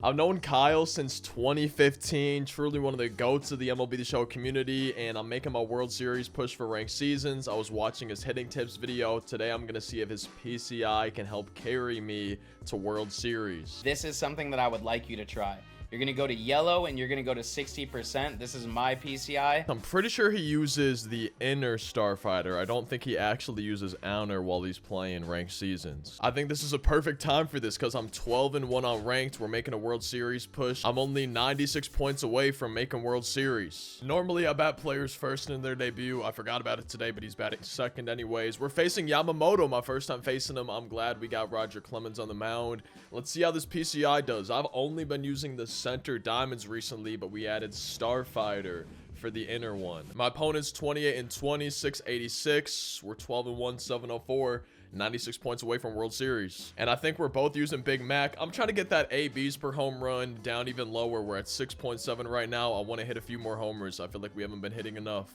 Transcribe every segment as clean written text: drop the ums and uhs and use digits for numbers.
I've known Kyle since 2015, truly one of the GOATs of the MLB The Show community, and I'm making my World Series push for ranked seasons. I was watching his hitting tips video. Today I'm going to see if his PCI can help carry me to World Series. This is something that I would like you to try. You're going to go to yellow and you're going to go to 60%. This is my PCI. I'm pretty sure he uses the inner Starfighter. I don't think he actually uses outer while he's playing ranked seasons. I think this is a perfect time for this because I'm 12-1 on ranked. We're making a World Series push. I'm only 96 points away from making World Series. Normally, I bat players first in their debut. I forgot about it today, but he's batting second anyways. We're facing Yamamoto, my first time facing him. I'm glad we got Roger Clemens on the mound. Let's see how this PCI does. I've only been using the center diamonds recently, but we added Starfighter for the inner one. My opponent's 28-20, 686. We're 12-1, 704. 96 points away from World Series. And I think we're both using Big Mac. I'm trying to get that ABs per home run down even lower. We're at 6.7 right now. I want to hit a few more homers. I feel like we haven't been hitting enough.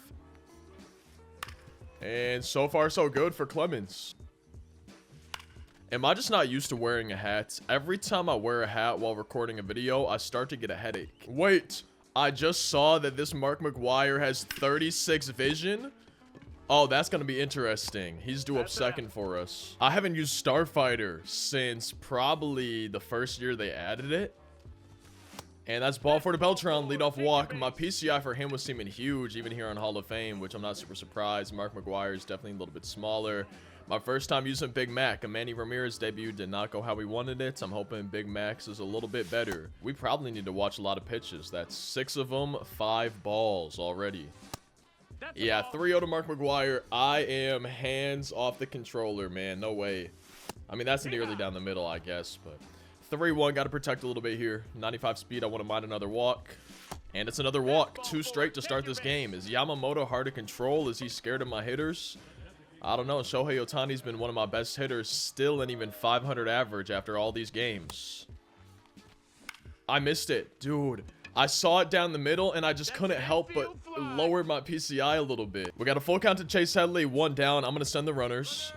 And so far, so good for Clemens. Am I just not used to wearing a hat? Every time I wear a hat while recording a video, I start to get a headache. Wait, I just saw that this Mark McGwire has 36 vision. Oh, that's going to be interesting. He's due up second for us. I haven't used Starfighter since probably the first year they added it. And that's ball for the Beltran, leadoff walk. My PCI for him was seeming huge, even here on Hall of Fame, which I'm not super surprised. Mark McGwire is definitely a little bit smaller. My first time using Big Mac. Manny Ramirez debut did not go how we wanted it. I'm hoping Big Mac's is a little bit better. We probably need to watch a lot of pitches. That's 6 of them, 5 balls already. Yeah, 3-0 to Mark McGwire. I am hands off the controller, man. No way. I mean, that's nearly down the middle, I guess, but 3-1. Got to protect a little bit here. 95 speed. I want to mine another walk. And it's another walk. 2 straight to start this game. Is Yamamoto hard to control? Is he scared of my hitters? I don't know. Shohei Ohtani's been one of my best hitters, still an even 500 average after all these games. I missed it. Dude, I saw it down the middle, and I just couldn't help but lower my PCI a little bit. We got a full count to Chase Headley, 1 down. I'm going to send the runners.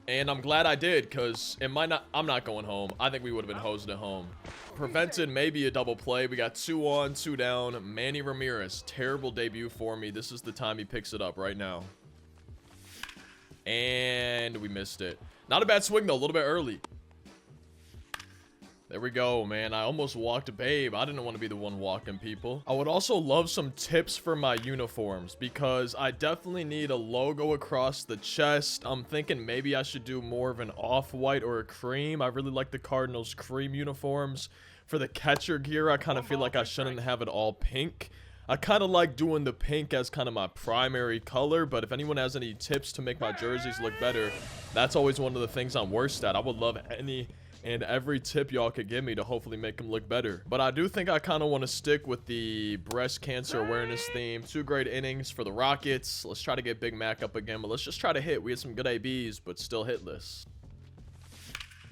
And I'm glad I did, because it might not... I'm not going home. I think we would have been hosed at home. Prevented maybe a double play. We got 2 on, 2 down. Manny Ramirez, terrible debut for me. This is the time he picks it up right now. And we missed it. Not a bad swing, though. A little bit early. There we go, man. I almost walked Babe. I didn't want to be the one walking people. I would also love some tips for my uniforms because I definitely need a logo across the chest. I'm thinking maybe I should do more of an off-white or a cream. I really like the Cardinals cream uniforms. For the catcher gear, I kind of feel like I shouldn't have it all pink. I kind of like doing the pink as kind of my primary color, but if anyone has any tips to make my jerseys look better, that's always one of the things I'm worst at. I would love any and every tip y'all could give me to hopefully make them look better. But I do think I kind of want to stick with the breast cancer awareness theme. 2 great innings for the Rockets. Let's try to get Big Mac up again, but let's just try to hit. We had some good ABs, but still hitless.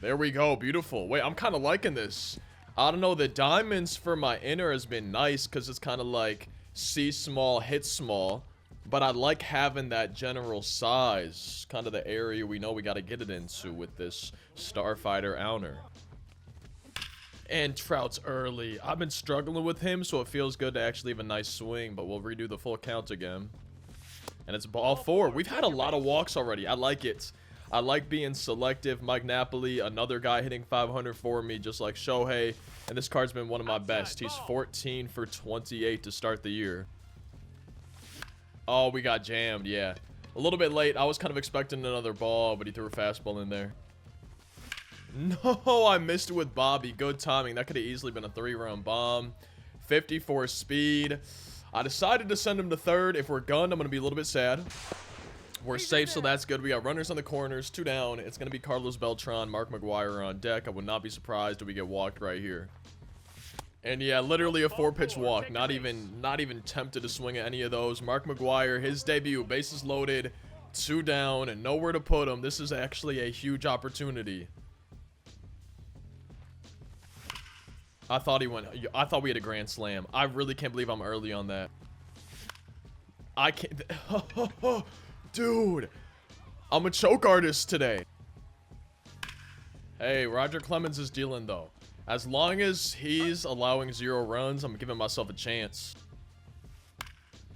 There we go. Beautiful. Wait, I'm kind of liking this. I don't know, the diamonds for my inner has been nice because it's kind of like see small, hit small. But I like having that general size, kind of the area we know we got to get it into with this Starfighter outer. And Trout's early. I've been struggling with him, so it feels good to actually have a nice swing, but we'll redo the full count again. And it's ball 4. We've had a lot of walks already. I like it. I like being selective. Mike Napoli, another guy hitting 500 for me, just like Shohei. And this card's been one of my best. He's 14 for 28 to start the year. Oh, we got jammed, yeah. A little bit late. I was kind of expecting another ball, but he threw a fastball in there. No, I missed it with Bobby. Good timing. That could have easily been a 3-run bomb. 54 speed. I decided to send him to third. If we're gunned, I'm going to be a little bit sad. We're safe, so that's good. We got runners on the corners, 2 down. It's going to be Carlos Beltran, Mark McGwire on deck. I would not be surprised if we get walked right here. And yeah, literally a 4-pitch walk. Not even tempted to swing at any of those. Mark McGwire, his debut, bases loaded, 2 down, and nowhere to put him. This is actually a huge opportunity. I thought we had a grand slam. I really can't believe I'm early on that. I can't. Dude, I'm a choke artist today. Hey, Roger Clemens is dealing though. As long as he's allowing 0 runs, I'm giving myself a chance.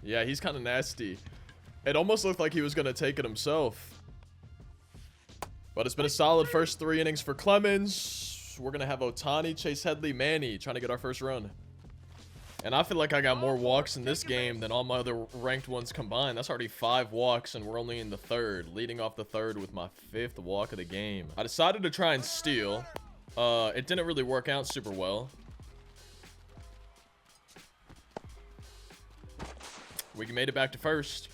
Yeah, he's kind of nasty. It almost looked like he was going to take it himself. But it's been a solid first 3 innings for Clemens. We're going to have Ohtani, Chase Headley, Manny trying to get our first run. And I feel like I got more walks in this game than all my other ranked ones combined. That's already 5 walks, and we're only in the 3rd. Leading off the 3rd with my 5th walk of the game. I decided to try and steal. It didn't really work out super well. We made it back to first.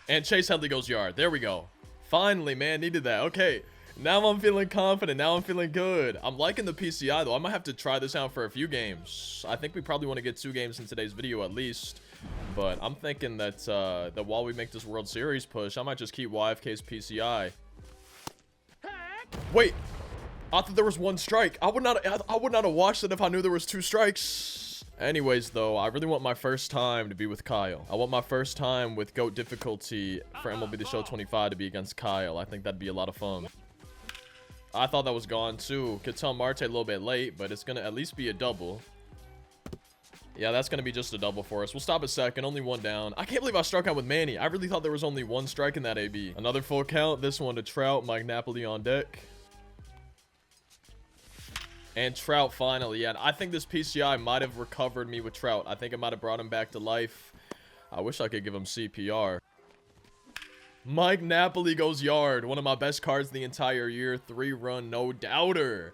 And Chase Headley goes yard. There we go. Finally, man. Needed that. Okay. Now I'm feeling confident. Now I'm feeling good. I'm liking the PCI, though. I might have to try this out for a few games. I think we probably want to get 2 games in today's video at least. But I'm thinking that, that while we make this World Series push, I might just keep YFK's PCI. Wait. I thought there was 1 strike. I would not have watched it if I knew there was 2 strikes. Anyways, though, I really want my first time to be with Kyle. I want my first time with GOAT difficulty for MLB The Show 25 to be against Kyle. I think that'd be a lot of fun. I thought that was gone, too. Could tell Marte a little bit late, but it's going to at least be a double. Yeah, that's going to be just a double for us. We'll stop at second. Only 1 down. I can't believe I struck out with Manny. I really thought there was only 1 strike in that AB. Another full count. This one to Trout. Mike Napoli on deck. And Trout finally. Yeah, I think this PCI might have recovered me with Trout. I think it might have brought him back to life. I wish I could give him CPR. Mike Napoli goes yard. One of my best cards the entire year. 3-run, no doubter.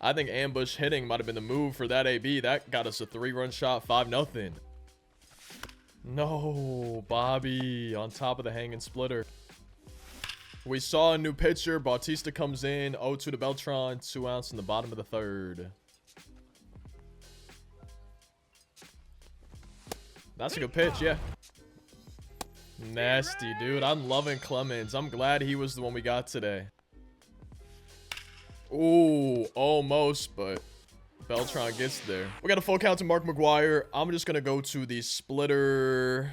I think ambush hitting might have been the move for that AB. That got us a 3-run shot, 5-0. No, Bobby on top of the hanging splitter. We saw a new pitcher. Bautista comes in. 0-2 to Beltran. 2 outs in the bottom of the 3rd. That's a good pitch, yeah. Nasty, dude. I'm loving Clemens. I'm glad he was the one we got today. Ooh, almost, but Beltran gets there. We got a full count to Mark McGwire. I'm just going to go to the splitter.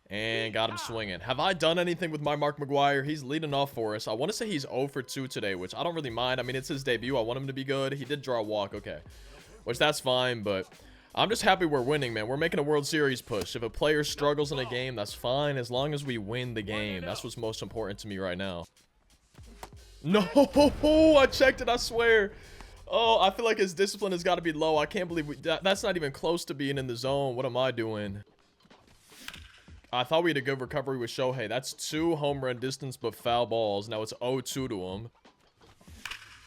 And got him swinging. Have I done anything with my Mark McGwire? He's leading off for us. I want to say he's 0 for 2 today, which I don't really mind. I mean, it's his debut. I want him to be good. He did draw a walk. Okay. Which, that's fine, but I'm just happy we're winning, man. We're making a World Series push. If a player struggles in a game, that's fine. As long as we win the game. That's what's most important to me right now. No! I checked it, I swear. Oh, I feel like his discipline has got to be low. I can't believe that's not even close to being in the zone. What am I doing? I thought we had a good recovery with Shohei. That's 2 home run distance, but foul balls. Now it's 0-2 to him.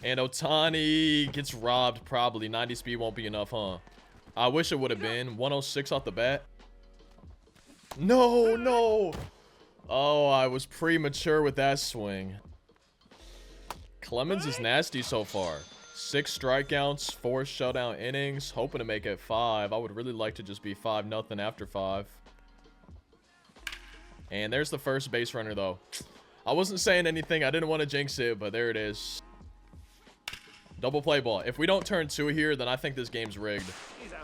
And Ohtani gets robbed, probably. 90 speed won't be enough, huh? I wish it would have been. 106 off the bat. No, no. Oh, I was premature with that swing. Clemens is nasty so far. 6 strikeouts, 4 shutout innings. Hoping to make it 5. I would really like to just be 5-0 after 5. And there's the first base runner, though. I wasn't saying anything. I didn't want to jinx it, but there it is. Double play ball. If we don't turn 2 here, then I think this game's rigged.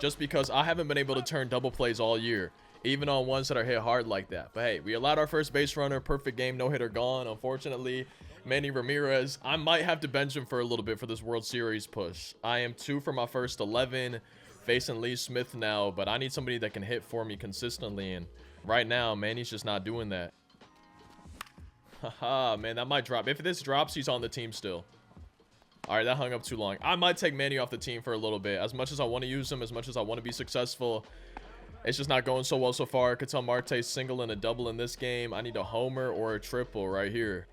Just because I haven't been able to turn double plays all year. Even on ones that are hit hard like that. But hey, we allowed our first base runner. Perfect game. No hitter gone. Unfortunately, Manny Ramirez. I might have to bench him for a little bit for this World Series push. I am 2 for my first 11. Facing Lee Smith now. But I need somebody that can hit for me consistently. And right now, Manny's just not doing that. Haha, man, that might drop. If this drops, he's on the team still. All right, that hung up too long. I might take Manny off the team for a little bit. As much as I want to use him, as much as I want to be successful, it's just not going so well so far. I could tell Marte's single and a double in this game. I need a homer or a triple right here.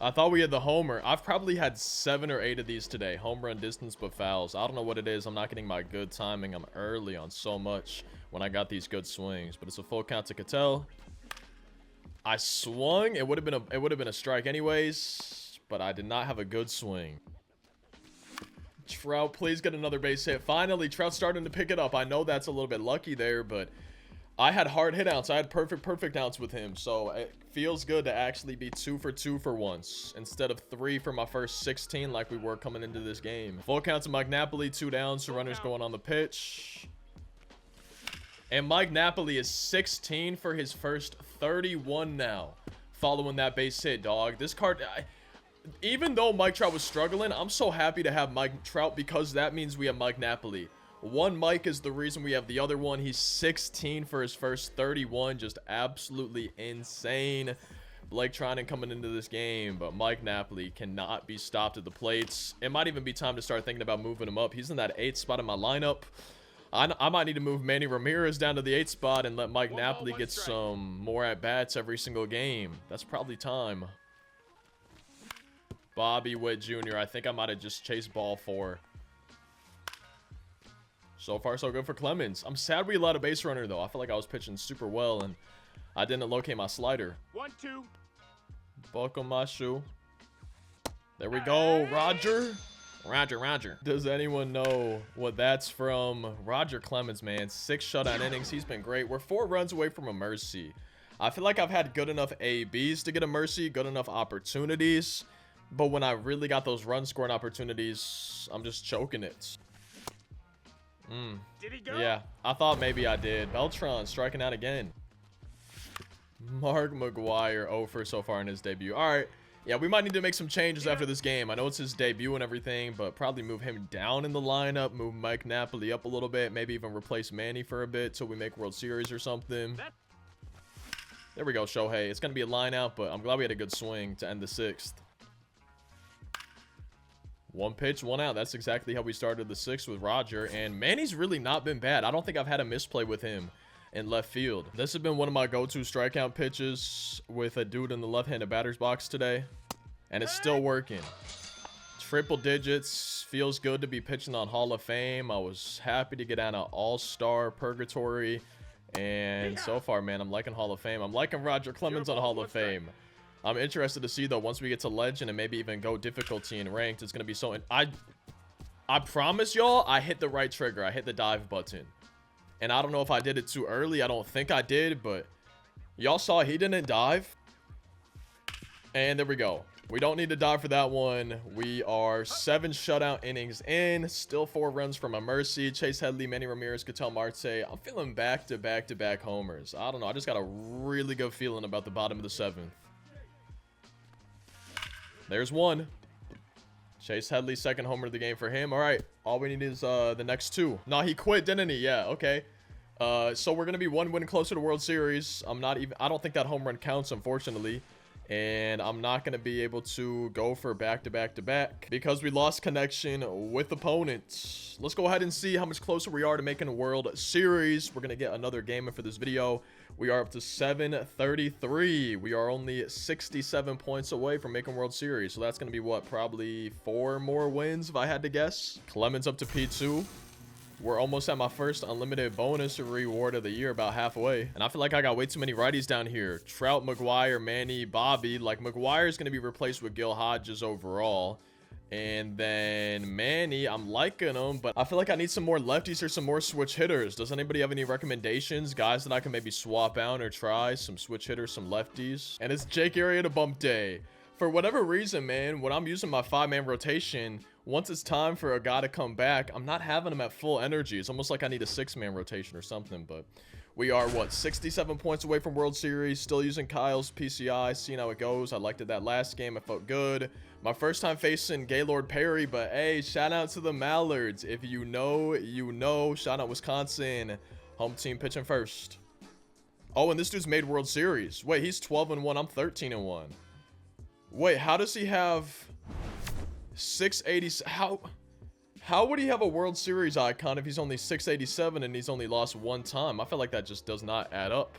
I thought we had the homer. I've probably had 7 or 8 of these today. Home run distance, but fouls. I don't know what it is. I'm not getting my good timing. I'm early on so much when I got these good swings. But it's a full count to Cattell. I swung. It would have been a strike anyways. But I did not have a good swing. Trout, please get another base hit. Finally, Trout's starting to pick it up. I know that's a little bit lucky there, but I had hard hit outs. I had perfect outs with him. So it feels good to actually be 2 for 2 for once instead of 3 for my first 16 like we were coming into this game. Full count to Mike Napoli, 2 down, so runners going on the pitch. And Mike Napoli is 16 for his first 31 now following that base hit, dog. This card, even though Mike Trout was struggling, I'm so happy to have Mike Trout because that means we have Mike Napoli. One Mike is the reason we have the other one. He's 16 for his first 31. Just absolutely insane. Blake Trinan coming into this game, but Mike Napoli cannot be stopped at the plates. It might even be time to start thinking about moving him up. He's in that 8th spot in my lineup. I might need to move Manny Ramirez down to the 8th spot and let Mike Napoli get some more at-bats every single game. That's probably time. Bobby Witt Jr. I think I might have just chased ball 4. So far, so good for Clemens. I'm sad we allowed a base runner, though. I feel like I was pitching super well, and I didn't locate my slider. 1-2. Buckle my shoe. There we go, Roger. Roger. Does anyone know what that's from? Roger Clemens, man. 6 shutout innings. He's been great. We're 4 runs away from a mercy. I feel like I've had good enough ABs to get a mercy, good enough opportunities. But when I really got those run scoring opportunities, I'm just choking it. Did he go? Yeah, I thought maybe I did. Beltran striking out again. Mark McGwire 0 for so far in his debut. All right. Yeah, we might need to make some changes after this game. I know it's his debut and everything, but probably move him down in the lineup, move Mike Napoli up a little bit, maybe even replace Manny for a bit till we make World Series or something. There we go, Shohei. It's going to be a line out, but I'm glad we had a good swing to end the 6th. 1 pitch, 1 out. That's exactly how we started the 6th with Roger, and Manny's really not been bad. I don't think I've had a misplay with him in left field. This has been one of my go-to strikeout pitches with a dude in the left-handed batter's box today, and it's still working. Triple digits. Feels good to be pitching on Hall of Fame. I was happy to get out of all-star purgatory, and so far, man, I'm liking Hall of Fame. I'm liking Roger Clemens on Hall of Fame. I'm interested to see, though, once we get to legend and maybe even go difficulty and ranked, it's going to be so... I promise y'all, I hit the right trigger. I hit the dive button. And I don't know if I did it too early. I don't think I did, but y'all saw he didn't dive. And there we go. We don't need to dive for that one. We are 7 shutout innings in. Still 4 runs from a mercy. Chase Headley, Manny Ramirez, Ketel Marte. I'm feeling back-to-back homers. I don't know. I just got a really good feeling about the bottom of the 7th. There's 1. Chase Headley, 2nd homer of the game for him. All right. All we need is the next 2. No, he quit, didn't he? Yeah, okay. So we're going to be 1 win closer to World Series. I don't think that home run counts, unfortunately. And I'm not going to be able to go for back-to-back because we lost connection with opponents. Let's go ahead and see how much closer we are to making a World Series. We're going to get another game in for this video. We are up to 733. We are only 67 points away from making World Series. So that's going to be what? Probably 4 more wins if I had to guess. Clemens up to P2. We're almost at my first unlimited bonus reward of the year, about halfway. And I feel like I got way too many righties down here. Trout, McGwire, Manny, Bobby. Like, McGwire's going to be replaced with Gil Hodges overall. And then Manny, I'm liking him, but I feel like I need some more lefties or some more switch hitters. Does anybody have any recommendations? Guys that I can maybe swap out or try? Some switch hitters, some lefties. And it's Jake Arrieta bump day. For whatever reason, man, when I'm using my 5-man rotation, once it's time for a guy to come back, I'm not having him at full energy. It's almost like I need a 6-man rotation or something, but we are, what, 67 points away from World Series. Still using Kyle's PCI, seeing how it goes. I liked it that last game. It felt good. My first time facing Gaylord Perry, but hey, shout out to the Mallards. If you know, you know. Shout out Wisconsin. Home team pitching first. Oh, and this dude's made World Series. Wait, he's 12-1. I'm 13-1. Wait, how does he have 680? How would he have a World Series icon if he's only 687 and he's only lost 1 time? I feel like that just does not add up.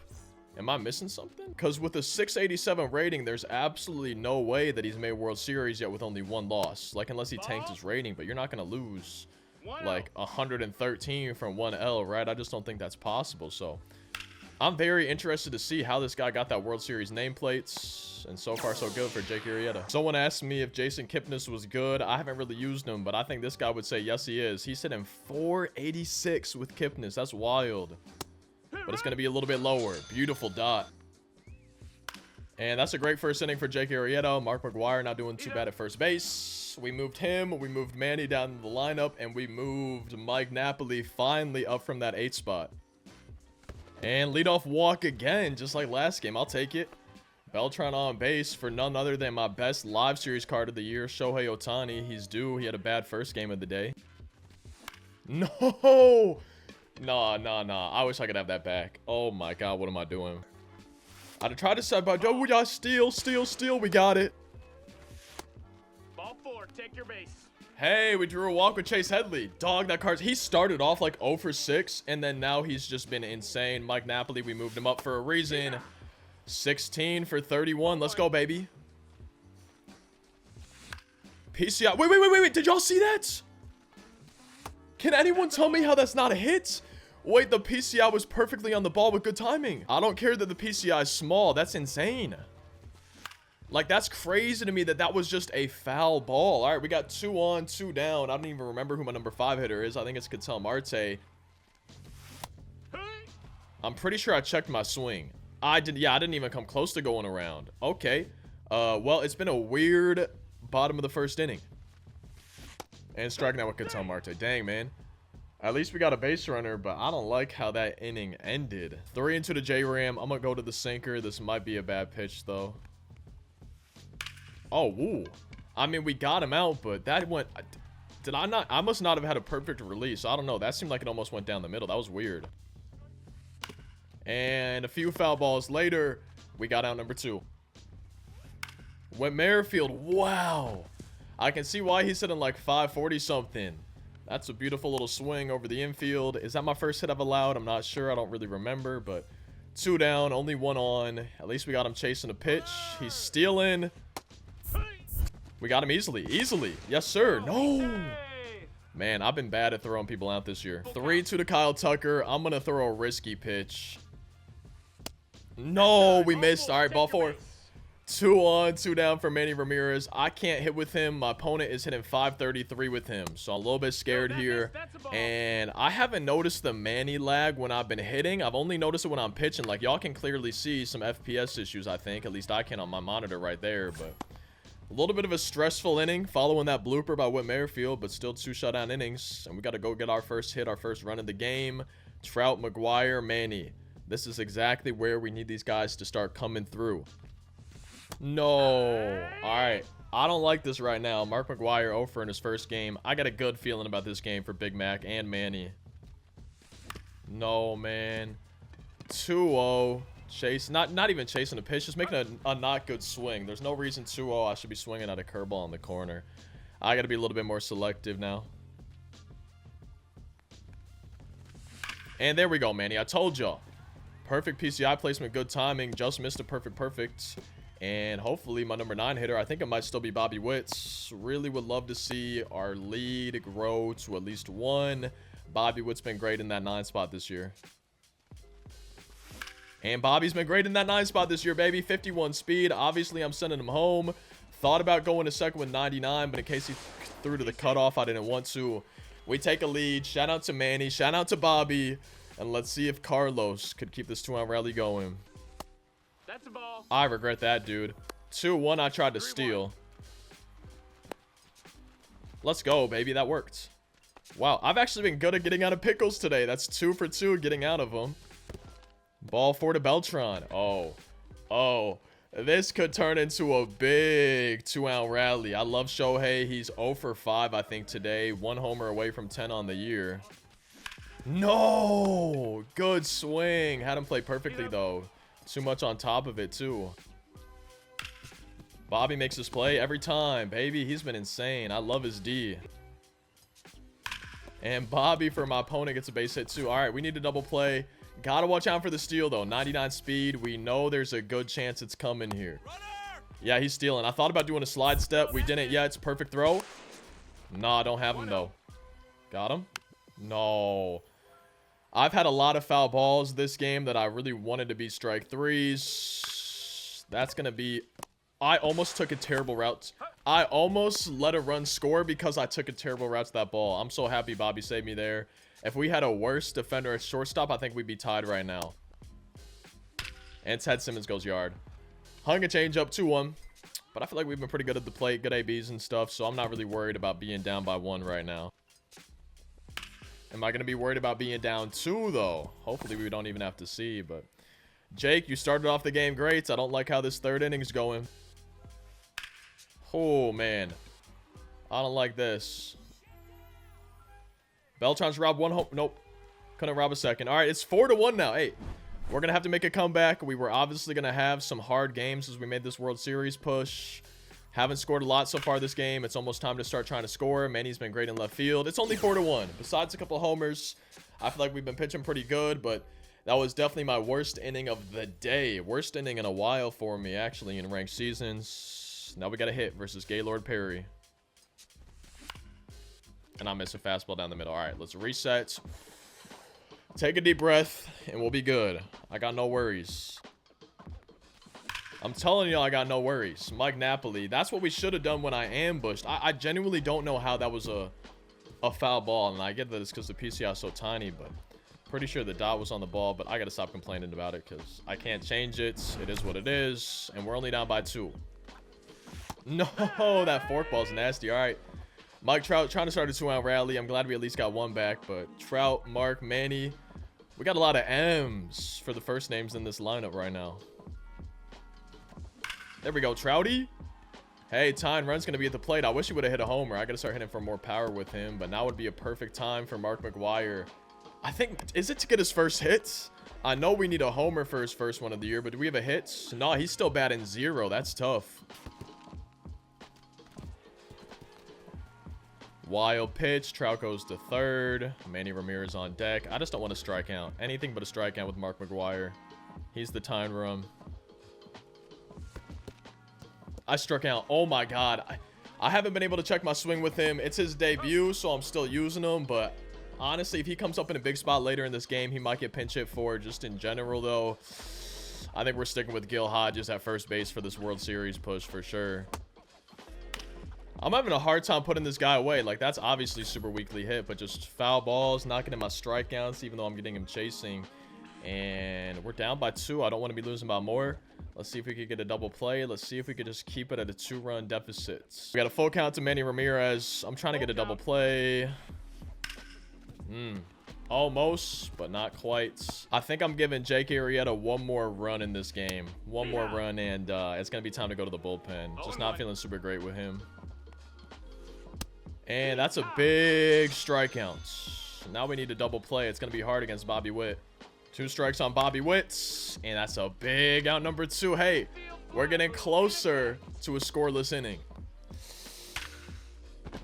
Am I missing something? Because with a 687 rating, there's absolutely no way that he's made World Series yet with only 1 loss. Like, unless he tanked his rating, but you're not going to lose like 113 from 1L, right? I just don't think that's possible. So I'm very interested to see how this guy got that World Series nameplates. And so far, so good for Jake Arrieta. Someone asked me if Jason Kipnis was good. I haven't really used him, but I think this guy would say yes, he is. He's hitting 486 with Kipnis. That's wild. But it's going to be a little bit lower. Beautiful dot. And that's a great first inning for Jake Arrieta. Mark McGwire not doing too bad at first base. We moved him. We moved Manny down in the lineup. And we moved Mike Napoli finally up from that 8 spot. And leadoff walk again, just like last game. I'll take it. Beltran on base for none other than my best live series card of the year, Shohei Ohtani. He's due. He had a bad first game of the day. No! Nah. I wish I could have that back. Oh my god, what am I doing? I'd try to set by. Oh, we got steal. We got it. Ball 4, take your base. Hey, we drew a walk with Chase Headley. Dog, that card. He started off like 0 for 6, and then now he's just been insane. Mike Napoli, we moved him up for a reason. 16 for 31. Let's go, baby. PCI. Wait. Did y'all see that? Can anyone tell me how that's not a hit? Wait, the PCI was perfectly on the ball with good timing. I don't care that the PCI is small. That's insane. Like, that's crazy to me that that was just a foul ball. All right, we got 2 on, 2 down. I don't even remember who my number 5 hitter is. I think it's Ketel Marte. I'm pretty sure I checked my swing. I didn't even come close to going around. Okay. Well, it's been a weird bottom of the first inning. And striking out with Ketel Marte. Dang, man. At least we got a base runner, but I don't like how that inning ended. 3 into the J-Ram. I'm going to go to the sinker. This might be a bad pitch, though. Oh, woo. I mean, we got him out, but that went... Did I not... I must not have had a perfect release. I don't know. That seemed like it almost went down the middle. That was weird. And a few foul balls later, we got out number 2. Went Merrifield. Wow. I can see why he's sitting like 540 something. That's a beautiful little swing over the infield. Is that my first hit I've allowed? I'm not sure. I don't really remember, but 2 down, only 1 on. At least we got him chasing a pitch. He's stealing. We got him easily. Yes, sir. No. Man, I've been bad at throwing people out this year. 3-2 to Kyle Tucker. I'm going to throw a risky pitch. No, we missed. All right, ball 4. 2 on, 2 down for Manny Ramirez. I can't hit with him. My opponent is hitting 533 with him, so I'm a little bit scared here. And I haven't noticed the Manny lag when I've been hitting. I've only noticed it when I'm pitching. Like, y'all can clearly see some FPS issues, I think. At least I can on my monitor right there, but... A little bit of a stressful inning following that blooper by Whit Merrifield, but still 2 shutout innings. And we got to go get our first hit, our first run of the game. Trout, McGuire, Manny. This is exactly where we need these guys to start coming through. No. All right. I don't like this right now. Mark McGuire 0 for in his first game. I got a good feeling about this game for Big Mac and Manny. No, man. 2-0. Chase, not even chasing a pitch, just making a not good swing. There's no reason 2-0 I should be swinging at a curveball in the corner. I got to be a little bit more selective now. And there we go, Manny. I told y'all. Perfect PCI placement, good timing. Just missed a perfect. And hopefully my number 9 hitter, I think it might still be Bobby Witts. Really would love to see our lead grow to at least 1. Bobby Witt's been great in that 9 spot this year. And Bobby's been great in that 9 spot this year, baby. 51 speed. Obviously, I'm sending him home. Thought about going to second with 99, but in case he threw to the cutoff, I didn't want to. We take a lead. Shout out to Manny. Shout out to Bobby. And let's see if Carlos could keep this 2-out rally going. That's a ball. I regret that, dude. 2-1, I tried to steal. Let's go, baby. That worked. Wow, I've actually been good at getting out of pickles today. That's 2 for 2 getting out of them. Ball 4 to Beltran. Oh. This could turn into a big 2-out rally. I love Shohei. He's 0 for 5, I think, today. 1 homer away from 10 on the year. No! Good swing. Had him play perfectly, though. Too much on top of it, too. Bobby makes his play every time. Baby, he's been insane. I love his D. And Bobby, for my opponent, gets a base hit, too. All right, we need a double play. Gotta watch out for the steal, though. 99 speed. We know there's a good chance it's coming here. Yeah, he's stealing. I thought about doing a slide step. We didn't yet. It's a perfect throw. Nah, don't have him, though. Got him? No. I've had a lot of foul balls this game that I really wanted to be strike 3s. That's going to be... I almost took a terrible route. I almost let a run score because I took a terrible route to that ball. I'm so happy Bobby saved me there. If we had a worse defender at shortstop, I think we'd be tied right now. And Ted Simmons goes yard. Hung a change up 2-1. But I feel like we've been pretty good at the plate. Good ABs and stuff. So I'm not really worried about being down by 1 right now. Am I going to be worried about being down 2, though? Hopefully we don't even have to see. But Jake, you started off the game great. I don't like how this third inning's going. Oh, man. I don't like this. Beltran's robbed one home. Nope. Couldn't rob a second. All right, it's 4-1 now. Hey, we're going to have to make a comeback. We were obviously going to have some hard games as we made this World Series push. Haven't scored a lot so far this game. It's almost time to start trying to score. Manny's been great in left field. It's only 4-1. Besides a couple of homers, I feel like we've been pitching pretty good, but that was definitely my worst inning of the day. Worst inning in a while for me, actually, in ranked seasons. Now we got a hit versus Gaylord Perry. And I miss a fastball down the middle. All right, let's reset. Take a deep breath, and we'll be good. I got no worries. I'm telling you, I got no worries. Mike Napoli. That's what we should have done when I ambushed. I genuinely don't know how that was a foul ball. And I get that it's because the PCI is so tiny, but pretty sure the dot was on the ball. But I got to stop complaining about it because I can't change it. It is what it is. And we're only down by 2. No, that fork ball's nasty. All right. Mike Trout trying to start a 2-out rally. I'm glad we at least got one back. But Trout, Mark, Manny. We got a lot of M's for the first names in this lineup right now. There we go, Trouty. Hey, Tyne Run's going to be at the plate. I wish he would have hit a homer. I got to start hitting for more power with him. But now would be a perfect time for Mark McGwire. I think, is it to get his first hits? I know we need a homer for his first one of the year, but do we have a hit? No, he's still batting 0. That's tough. Wild pitch. Trout goes to third. Manny Ramirez on deck. I just don't want to strike out. Anything but a strikeout with Mark McGwire. He's the Tyne Run. I struck out. Oh my god. I haven't been able to check my swing with him. It's his debut, so I'm still using him. But honestly, if he comes up in a big spot later in this game, he might get pinch hit for. Just in general, though, I think we're sticking with Gil Hodges at first base for this World Series push for sure. I'm having a hard time putting this guy away. Like, that's obviously super weakly hit, but just foul balls, not getting my strikeouts, even though I'm getting him chasing. And we're down by 2. I don't want to be losing by more. Let's see if we could get a double play. Let's see if we could just keep it at a 2-run deficit. We got a full count to Manny Ramirez. I'm trying to get a double play. Almost, but not quite. I think I'm giving Jake Arrieta one more run in this game. One more run, and it's going to be time to go to the bullpen. Just not feeling super great with him. And that's a big strikeout. Now we need a double play. It's going to be hard against Bobby Witt. 2 strikes on Bobby Witt, and that's a big out number 2. Hey, we're getting closer to a scoreless inning.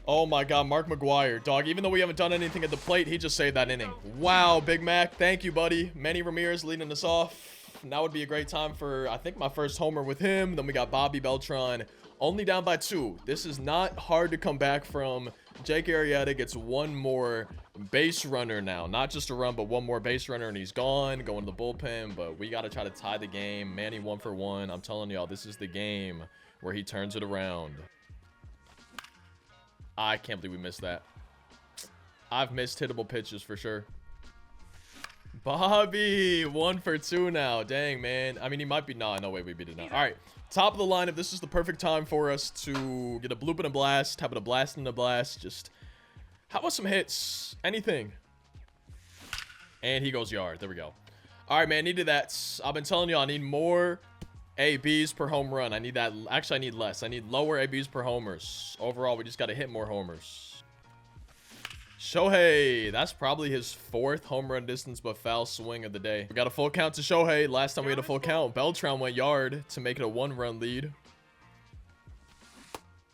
Oh my god, Mark McGwire, dog. Even though we haven't done anything at the plate, he just saved that inning. Wow, Big Mac, thank you, buddy. Manny Ramirez leading us off. Now would be a great time for, I think, my first homer with him. Then we got Bobby Beltran, only down by 2. This is not hard to come back from. Jake Arrieta gets one more base runner now. Not just a run, but one more base runner, and he's gone. Going to the bullpen, but we got to try to tie the game. Manny 1 for 1. I'm telling y'all, this is the game where he turns it around. I can't believe we missed that. I've missed hittable pitches for sure. Bobby, 1 for 2 now. Dang, man. I mean, he might be... No way we beat it now. All right. Top of the lineup. This is the perfect time for us to get a bloop and a blast. Have it a blast and a blast. Just... How about some hits? Anything. And he goes yard. There we go. All right, man. Needed that. I've been telling you I need more ABs per home run. I need that. Actually, I need less. I need lower ABs per homers. Overall, we just got to hit more homers. Shohei. That's probably his 4th home run distance but foul swing of the day. We got a full count to Shohei. Last time we had a full count, Beltran went yard to make it a 1-run lead.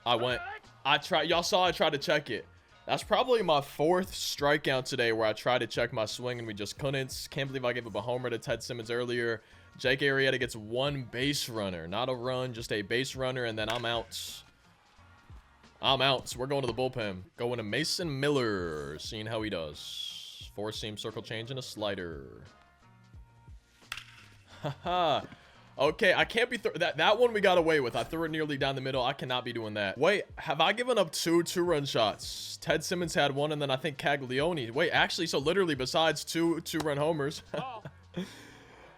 I tried. Y'all saw I tried to check it. That's probably my 4th strikeout today where I tried to check my swing and we just couldn't. Can't believe I gave up a homer to Ted Simmons earlier. Jake Arrieta gets 1 base runner. Not a run, just a base runner, and then I'm out. I'm out. So we're going to the bullpen. Going to Mason Miller. Seeing how he does. 4-seam circle change and a slider. Haha. Okay, I can't be... That one we got away with. I threw it nearly down the middle. I cannot be doing that. Wait, have I given up 2 2-run shots? Ted Simmons had 1, and then I think Caglione. Wait, actually, so literally besides 2 2-run homers...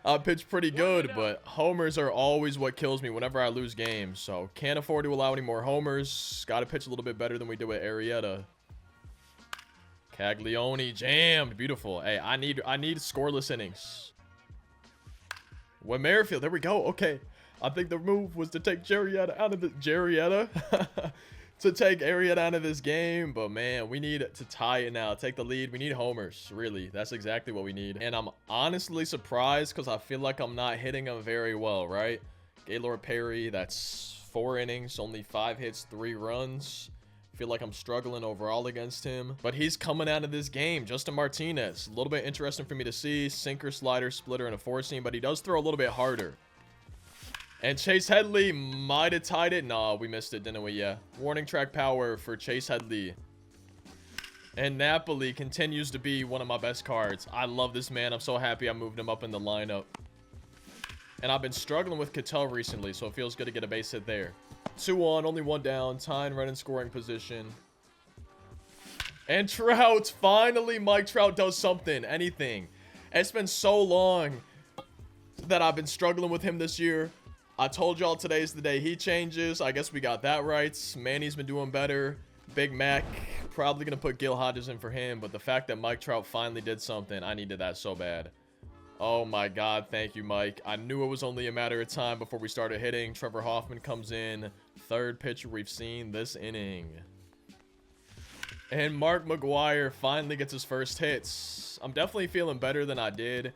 I pitch pretty good, but homers are always what kills me whenever I lose games. So, can't afford to allow any more homers. Got to pitch a little bit better than we did with Arrieta. Caglione jammed. Beautiful. Hey, I need scoreless innings. When Merrifield, there we go. Okay. I think the move was to take Arrieta out of the to take Arrieta out of this game. But man, we need to tie it now. Take the lead. We need homers. Really, that's exactly what we need. And I'm honestly surprised because I feel like I'm not hitting him very well, right? Gaylord Perry, that's 4 innings, only 5 hits, 3 runs. Feel like I'm struggling overall against him, but he's coming out of this game. Justin Martinez, a little bit interesting for me to see. Sinker, slider, splitter, and a 4-seam, but he does throw a little bit harder. And Chase Headley might have tied it. Nah, we missed it, didn't we? Yeah. Warning track power for Chase Headley. And Napoli continues to be one of my best cards. I love this man. I'm so happy I moved him up in the lineup. And I've been struggling with Cattell recently, so it feels good to get a base hit there. 2 on, only 1 down. Tyne running scoring position. And Trout. Finally, Mike Trout does something. Anything. It's been so long that I've been struggling with him this year. I told y'all today's the day he changes. I guess we got that right. Manny's been doing better. Big Mac, probably going to put Gil Hodges in for him. But the fact that Mike Trout finally did something, I needed that so bad. Oh my God, thank you, Mike. I knew it was only a matter of time before we started hitting. Trevor Hoffman comes in. 3rd pitcher we've seen this inning. And Mark McGwire finally gets his first hits. I'm definitely feeling better than I did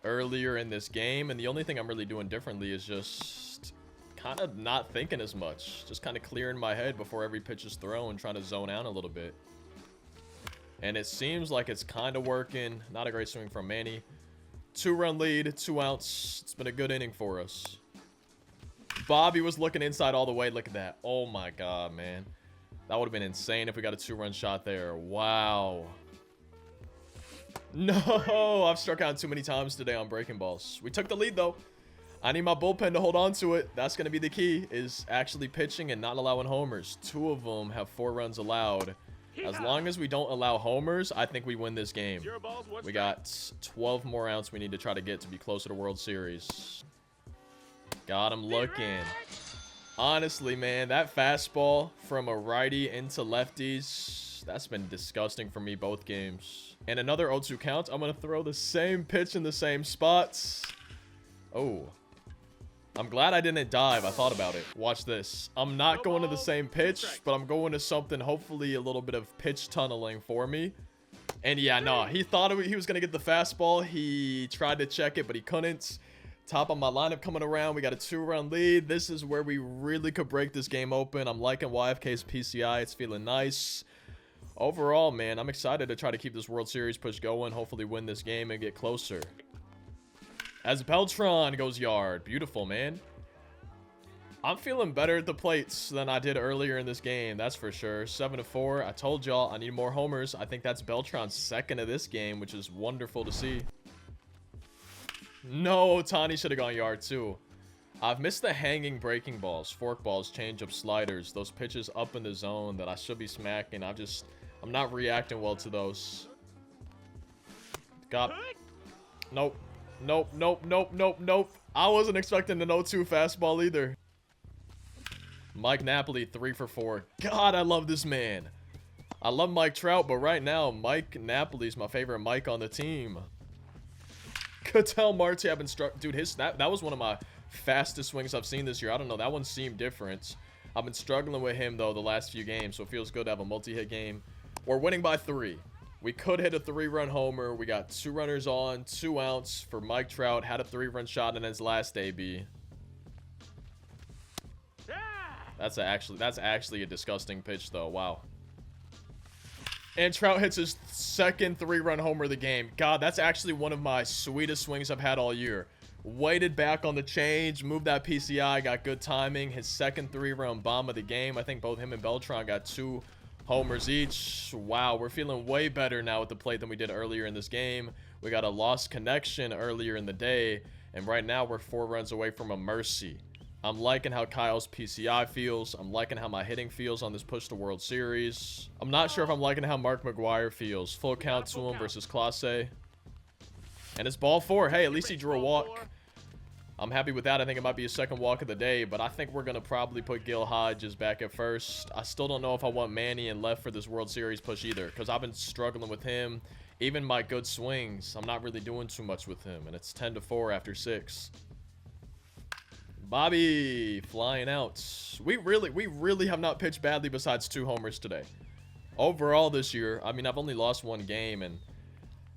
earlier in this game, and the only thing I'm really doing differently is just kind of not thinking as much, just kind of clearing my head before every pitch is thrown, trying to zone out a little bit. And it seems like it's kind of working. Not a great swing from Manny. 2-run lead, 2 outs. It's been a good inning for us. Bobby was looking inside all the way. Look at that. Oh my God, man, that would have been insane if we got a 2-run shot there. Wow. No, I've struck out too many times today on breaking balls. We took the lead, though. I need my bullpen to hold on to it. That's going to be the key, is actually pitching and not allowing homers. 2 of them have 4 runs allowed. As long as we don't allow homers, I think we win this game. We got 12 more outs we need to try to get to be closer to World Series. Got him looking. Honestly, man, that fastball from a righty into lefties, that's been disgusting for me both games. And another 0-2 count. I'm going to throw the same pitch in the same spots. Oh. I'm glad I didn't dive. I thought about it. Watch this. I'm not going to the same pitch, but I'm going to something, hopefully a little bit of pitch tunneling for me. And yeah, no, he thought he was going to get the fastball. He tried to check it, but he couldn't. Top of my lineup coming around. We got a 2-run lead. This is where we really could break this game open. I'm liking YFK's PCI. It's feeling nice. Overall, man, I'm excited to try to keep this World Series push going. Hopefully win this game and get closer. As Beltran goes yard. Beautiful, man. I'm feeling better at the plates than I did earlier in this game. That's for sure. 7-4. I told y'all I need more homers. I think that's Beltran's 2nd of this game, which is wonderful to see. No, Tani should have gone yard too. I've missed the hanging breaking balls, fork balls, change-up sliders. Those pitches up in the zone that I should be smacking. I'm not reacting well to those. Got... Nope. Nope, nope, nope, nope, nope. I wasn't expecting an 0-2 fastball either. Mike Napoli, 3 for 4. God, I love this man. I love Mike Trout, but right now, Mike Napoli's my favorite Mike on the team. Cattell Marte, I've been struck. Dude, that was one of my fastest swings I've seen this year. I don't know. That one seemed different. I've been struggling with him, though, the last few games, so it feels good to have a multi-hit game. We're winning by 3. We could hit a 3-run homer. We got 2 runners on, 2 outs for Mike Trout. Had a 3-run shot in his last AB. That's actually a disgusting pitch, though. Wow. And Trout hits his 2nd 3-run homer of the game. God, that's actually one of my sweetest swings I've had all year. Waited back on the change, moved that PCI, got good timing. His 2nd 3-run bomb of the game. I think both him and Beltran got 2 homers each. Wow, we're feeling way better now at the plate than we did earlier in this game. We got a lost connection earlier in the day, and right now we're 4 runs away from a mercy. I'm liking how Kyle's PCI feels. I'm liking how my hitting feels on this push to World Series. I'm not sure if I'm liking how Mark McGwire feels. Full count to him versus Clase. And it's ball 4. Hey, at least he drew a walk. I'm happy with that. I think it might be his 2nd walk of the day, but I think we're going to probably put Gil Hodges back at first. I still don't know if I want Manny in left for this World Series push either, because I've been struggling with him. Even my good swings, I'm not really doing too much with him, and it's 10-4 after 6. Bobby flying out. We really have not pitched badly besides 2 homers today. Overall this year, I mean, I've only lost 1 game, and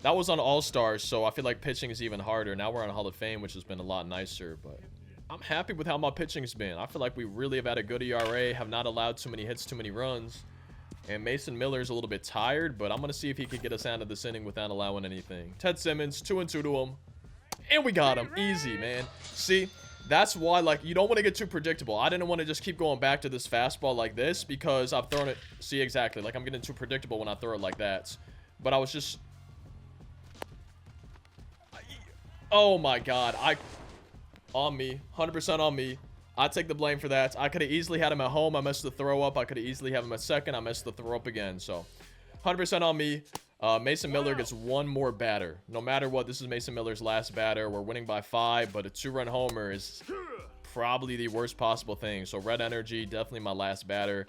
that was on All-Stars, so I feel like pitching is even harder. Now we're on Hall of Fame, which has been a lot nicer, but I'm happy with how my pitching's been. I feel like we really have had a good ERA, have not allowed too many hits, too many runs. And Mason Miller's a little bit tired, but I'm going to see if he can get us out of this inning without allowing anything. Ted Simmons, 2-2 to him. And we got him. Easy, man. See, that's why, like, you don't want to get too predictable. I didn't want to just keep going back to this fastball like this because I've thrown it. See, exactly. Like, I'm getting too predictable when I throw it like that. But I was just... Oh, my God. On me. 100% on me. I take the blame for that. I could have easily had him at home. I missed the throw up. I could have easily had him at second. I missed the throw up again. So, 100% on me. Mason Miller gets 1 more batter. No matter what, this is Mason Miller's last batter. We're winning by 5, but a 2-run homer is probably the worst possible thing. So, red energy, definitely my last batter.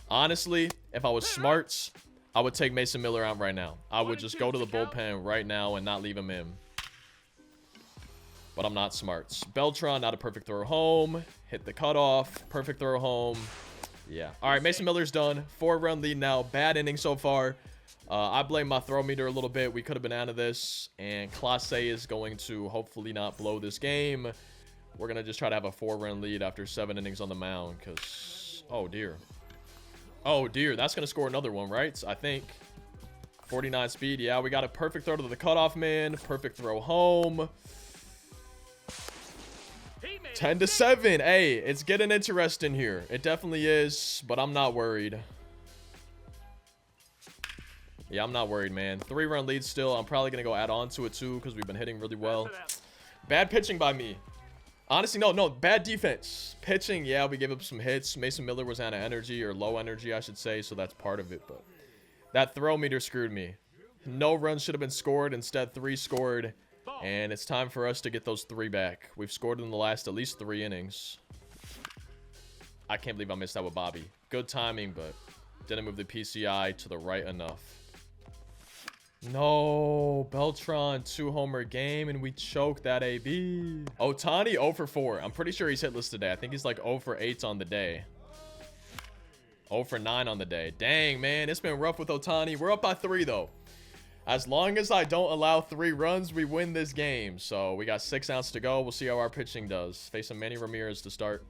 Honestly, if I was smart, I would take Mason Miller out right now. I would just go to the bullpen right now and not leave him in. But I'm not smart. Beltran, not a perfect throw home. Hit the cutoff. Perfect throw home. Yeah. All right, Mason Miller's done. 4-run lead now. Bad inning so far. I blame my throw meter a little bit. We could have been out of this. And Clase is going to hopefully not blow this game. We're going to just try to have a 4-run lead after 7 innings on the mound. Because, oh, dear. Oh, dear. That's going to score another one, right? I think. 49 speed. Yeah, we got a perfect throw to the cutoff man. Perfect throw home. 10-7. Hey, it's getting interesting here. It definitely is, but I'm not worried. Yeah, I'm not worried, man. 3-run lead still. I'm probably going to go add on to it, too, because we've been hitting really well. Bad pitching by me. Honestly, no. Bad defense. Pitching, yeah, we gave up some hits. Mason Miller was out of energy, or low energy, I should say, so that's part of it. But that throw meter screwed me. No runs should have been scored. Instead, 3 scored. And it's time for us to get those 3 back. We've scored in the last at least 3 innings. I can't believe I missed that with Bobby. Good timing, but didn't move the PCI to the right enough. No, Beltran 2-homer game, and we choked that AB. Ohtani 0 for 4. I'm pretty sure he's hitless today. I think he's like 0 for 8 on the day. 0 for 9 on the day. Dang, man, it's been rough with Ohtani. We're up by 3, though. As long as I don't allow 3 runs, we win this game. So we got 6 outs to go. We'll see how our pitching does. Facing Manny Ramirez to start.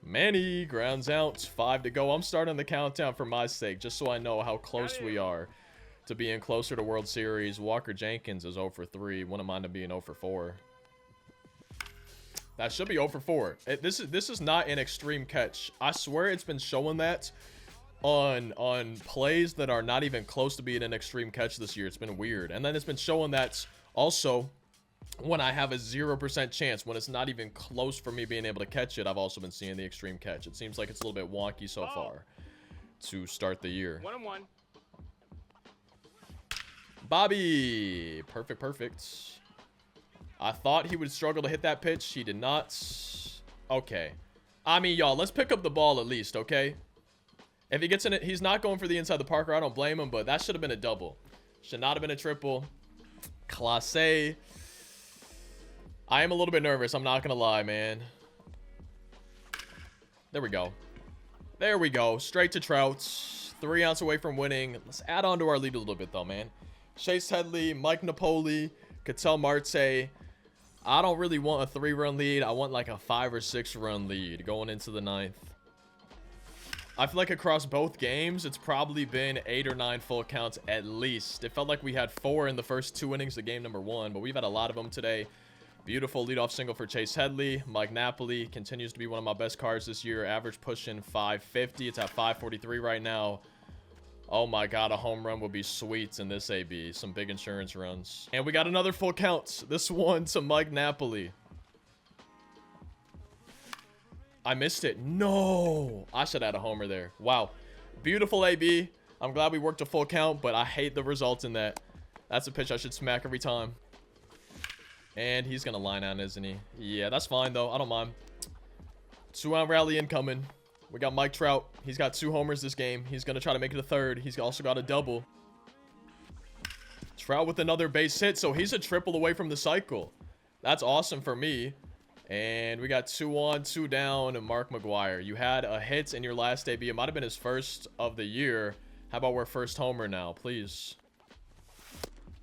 Manny grounds out. 5 to go. I'm starting the countdown for my sake, just so I know how close we are to being closer to World Series. Walker Jenkins is 0 for 3. Wouldn't mind him being 0 for 4. That should be 0 for 4. This is not an extreme catch. I swear it's been showing that on plays that are not even close to being an extreme catch this year. It's been weird. And then it's been showing that also when I have a 0% chance, when it's not even close for me being able to catch it, I've also been seeing the extreme catch. It seems like it's a little bit wonky so far to start the year. 1-1. Bobby. Perfect. I thought he would struggle to hit that pitch. He did not. Okay. I mean, y'all, let's pick up the ball at least, okay? If he gets in it, he's not going for the inside the Parker. I don't blame him, but that should have been a double. Should not have been a triple. Clase. I am a little bit nervous. I'm not going to lie, man. There we go. There we go. Straight to Trout. 3 outs away from winning. Let's add on to our lead a little bit, though, man. Chase Headley, Mike Napoli, Ketel Marte. I don't really want a 3-run lead. I want like a 5 or 6-run lead going into the 9th. I feel like across both games, it's probably been 8 or 9 full counts at least. It felt like we had 4 in the first 2 innings of game number 1, but we've had a lot of them today. Beautiful leadoff single for Chase Headley. Mike Napoli continues to be one of my best cards this year. Average pushing 550. It's at 543 right now. Oh my God, a home run would be sweet in this AB. Some big insurance runs. And we got another full count. This one to Mike Napoli. I missed it. No. I should add a homer there. Wow. Beautiful AB. I'm glad we worked a full count, but I hate the results in that. That's a pitch I should smack every time. And he's going to line out, isn't he? Yeah, that's fine, though. I don't mind. 2-out rally incoming. We got Mike Trout. He's got 2 homers this game. He's going to try to make it a 3rd. He's also got a double. Trout with another base hit, so he's a triple away from the cycle. That's awesome for me. And we got 2 on, 2 down. Mark McGuire. You had a hit in your last debut. It might have been his first of the year. How about we're first homer now, please?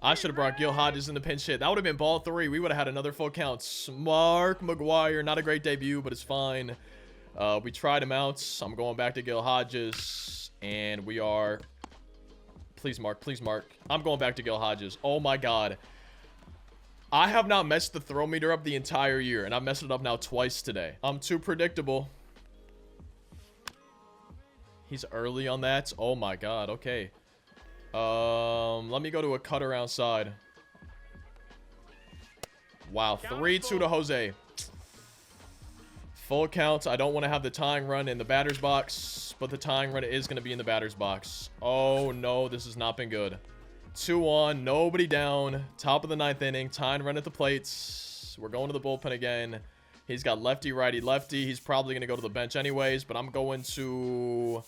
I should have brought Gil Hodges in the pinch hit. That would have been ball 3. We would have had another full count. Mark McGuire. Not a great debut, but it's fine. We tried him out. I'm going back to Gil Hodges. And we are... Please, Mark. Please, Mark. I'm going back to Gil Hodges. Oh, my God. I have not messed the throw meter up the entire year, and I've messed it up now twice today. I'm too predictable. He's early on that. Oh my God. Okay. Let me go to a cutter outside. Wow. 3-2 to Jose. Full count. I don't want to have the tying run in the batter's box, but the tying run is going to be in the batter's box. Oh no, this has not been good. 2 on, nobody down. Top of the 9th inning. Tying run at the plates. We're going to the bullpen again. He's got lefty, righty, lefty. He's probably going to go to the bench anyways, but I'm going to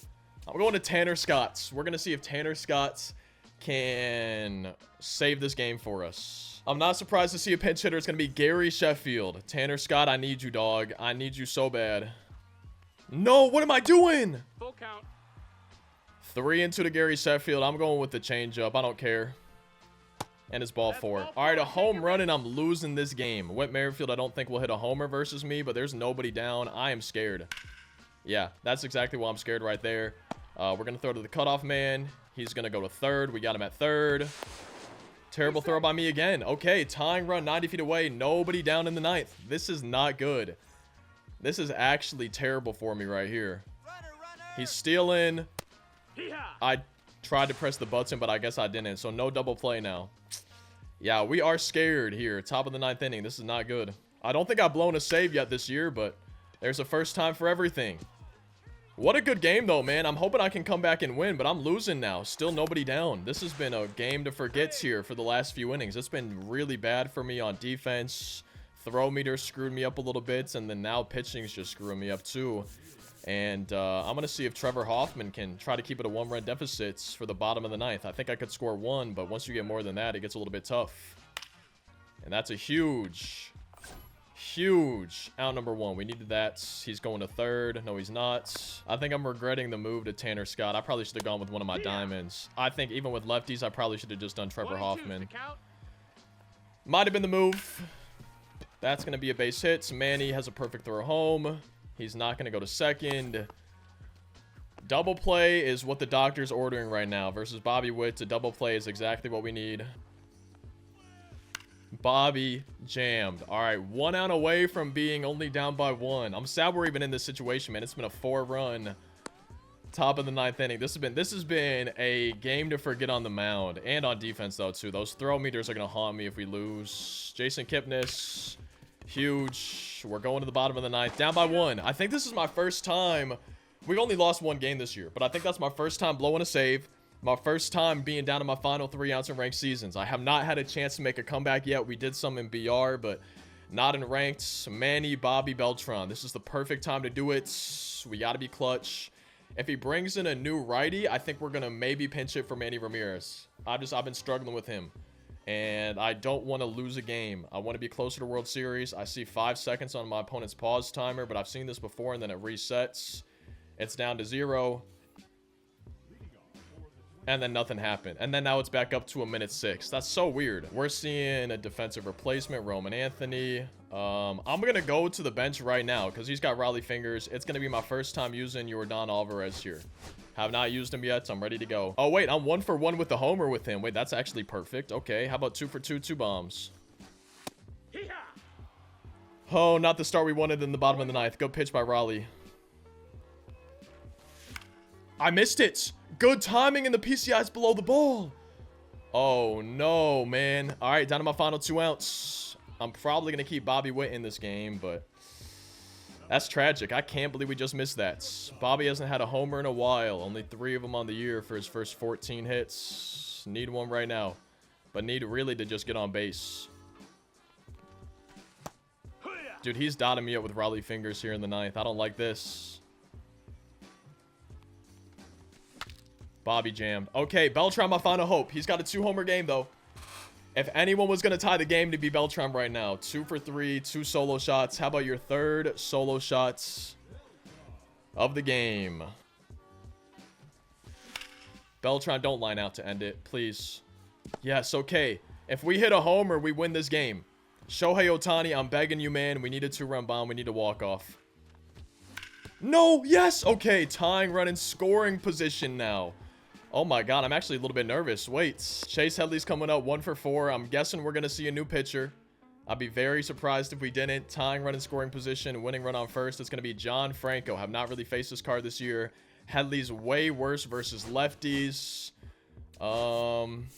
Tanner Scott. We're going to see if Tanner Scott can save this game for us. I'm not surprised to see a pinch hitter. It's going to be Gary Sheffield. Tanner Scott, I need you, dog. I need you so bad. No, what am I doing? Full count. 3-2 to Gary Sheffield. I'm going with the changeup. I don't care. And it's ball 4. All right, a home run, and I'm losing this game. Whit Merrifield, I don't think will hit a homer versus me, but there's nobody down. I am scared. Yeah, that's exactly why I'm scared right there. We're going to throw to the cutoff man. He's going to go to third. We got him at third. Terrible throw by me again. Okay, tying run 90 feet away. Nobody down in the 9th. This is not good. This is actually terrible for me right here. He's stealing. I tried to press the button, but I guess I didn't. So no double play now. Yeah, we are scared here. Top of the 9th inning. This is not good. I don't think I've blown a save yet this year, but there's a first time for everything. What a good game, though, man. I'm hoping I can come back and win, but I'm losing now. Still nobody down. This has been a game to forget here for the last few innings. It's been really bad for me on defense. Throw meter screwed me up a little bit, and then now pitching's just screwing me up, too. And I'm going to see if Trevor Hoffman can try to keep it a 1-run deficit for the bottom of the 9th. I think I could score 1, but once you get more than that, it gets a little bit tough. And that's a huge out number 1. We needed that. He's going to third. No, he's not. I think I'm regretting the move to Tanner Scott. I probably should have gone with one of my diamonds. I think even with lefties, I probably should have just done Trevor Hoffman. Might have been the move. That's going to be a base hit. Manny has a perfect throw home. He's not going to go to second. Double play is what the doctor's ordering right now versus Bobby Witt. A double play is exactly what we need. Bobby jammed. All right, 1 out away from being only down by 1. I'm sad we're even in this situation, man. It's been a 4-run top of the 9th inning. This has been a game to forget on the mound and on defense, though, too. Those throw meters are going to haunt me if we lose. Jason Kipnis, huge. We're going to the bottom of the 9th. Down by 1. I think this is my first time. We've only lost 1 game this year, but I think that's my first time blowing a save. My first time being down in my final 3 ounce in ranked seasons. I have not had a chance to make a comeback yet. We did some in BR, but not in ranked. Manny, Bobby, Beltran. This is the perfect time to do it. We got to be clutch. If he brings in a new righty, I think we're going to maybe pinch it for Manny Ramirez. I've been struggling with him. And I don't want to lose a game. I want to be closer to World Series. I see 5 seconds on my opponent's pause timer, but I've seen this before, and then it resets. It's down to 0. And then nothing happened. And then now it's back up to a minute 6. That's so weird. We're seeing a defensive replacement, Roman Anthony. I'm going to go to the bench right now because he's got Raleigh fingers. It's going to be my first time using Yordan Alvarez here. Have not used him yet, so I'm ready to go. Oh, wait, I'm 1 for 1 with the homer with him. Wait, that's actually perfect. Okay, how about 2 for 2, 2 bombs? Oh, not the start we wanted in the bottom of the 9th. Good pitch by Raleigh. I missed it. Good timing, and the PCI's below the ball. Oh, no, man. All right, down to my final 2 ounce. I'm probably going to keep Bobby Witt in this game, but that's tragic. I can't believe we just missed that. Bobby hasn't had a homer in a while. Only 3 of them on the year for his first 14 hits. Need one right now, but need really to just get on base. Dude, he's dotting me up with Raleigh fingers here in the 9th. I don't like this. Bobby jammed. Okay, Beltran, my final hope. He's got a 2-homer game, though. If anyone was going to tie the game, to be Beltram right now. 2 for 3, 2 solo shots. How about your third solo shots of the game? Beltram, don't line out to end it, please. Yes, okay. If we hit a homer, we win this game. Shohei Ohtani, I'm begging you, man. We need a 2-run bomb. We need to walk off. No, yes. Okay, tying run in scoring position now. Oh my god, I'm actually a little bit nervous. Wait, Chase Headley's coming up 1 for 4. I'm guessing we're going to see a new pitcher. I'd be very surprised if we didn't. Tying run in scoring position, winning run on first. It's going to be John Franco. Have not really faced this card this year. Headley's way worse versus lefties. Don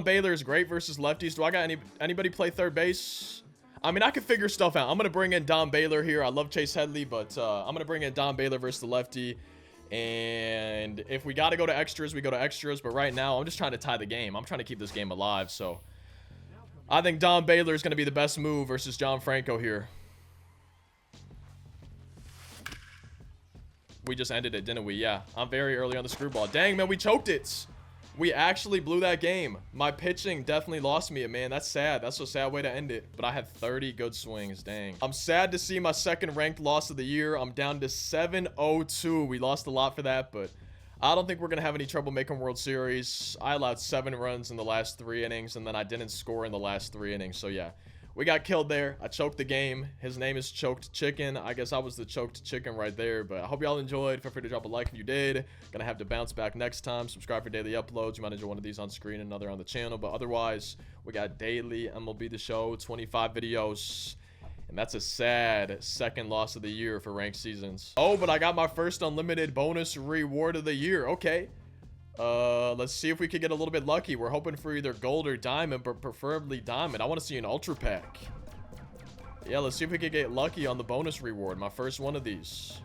Baylor is great versus lefties. Do I got anybody play third base? I mean, I can figure stuff out. I'm going to bring in Don Baylor here. I love Chase Headley, but I'm going to bring in Don Baylor versus the lefty. And if we got to go to extras, we go to extras. But right now, I'm just trying to tie the game. I'm trying to keep this game alive. So I think Don Baylor is going to be the best move versus John Franco here. We just ended it, didn't we? Yeah, I'm very early on the screwball. Dang, man, we choked it. We actually blew that game. My pitching definitely lost me, man. That's sad. That's a sad way to end it. But I had 30 good swings. Dang. I'm sad to see my second ranked loss of the year. I'm down to 7-0-2. We lost a lot for that, but I don't think we're going to have any trouble making World Series. I allowed 7 runs in the last 3 innings, and then I didn't score in the last 3 innings. So, yeah. We got killed there. I choked the game. His name is Choked Chicken. I guess I was the choked chicken right there. But I hope y'all enjoyed. Feel free to drop a like if you did. Gonna have to bounce back next time. Subscribe for daily uploads. You might enjoy one of these on screen, another on the channel. But otherwise, we got daily MLB The Show, 25 videos. And that's a sad second loss of the year for ranked seasons. Oh, but I got my first unlimited bonus reward of the year. Okay. Let's see if we could get a little bit lucky. We're hoping for either gold or diamond, but preferably diamond. I want to see an ultra pack. Yeah, let's see if we could get lucky on the bonus reward. My first one of these.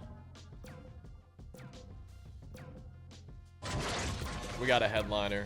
We got a headliner.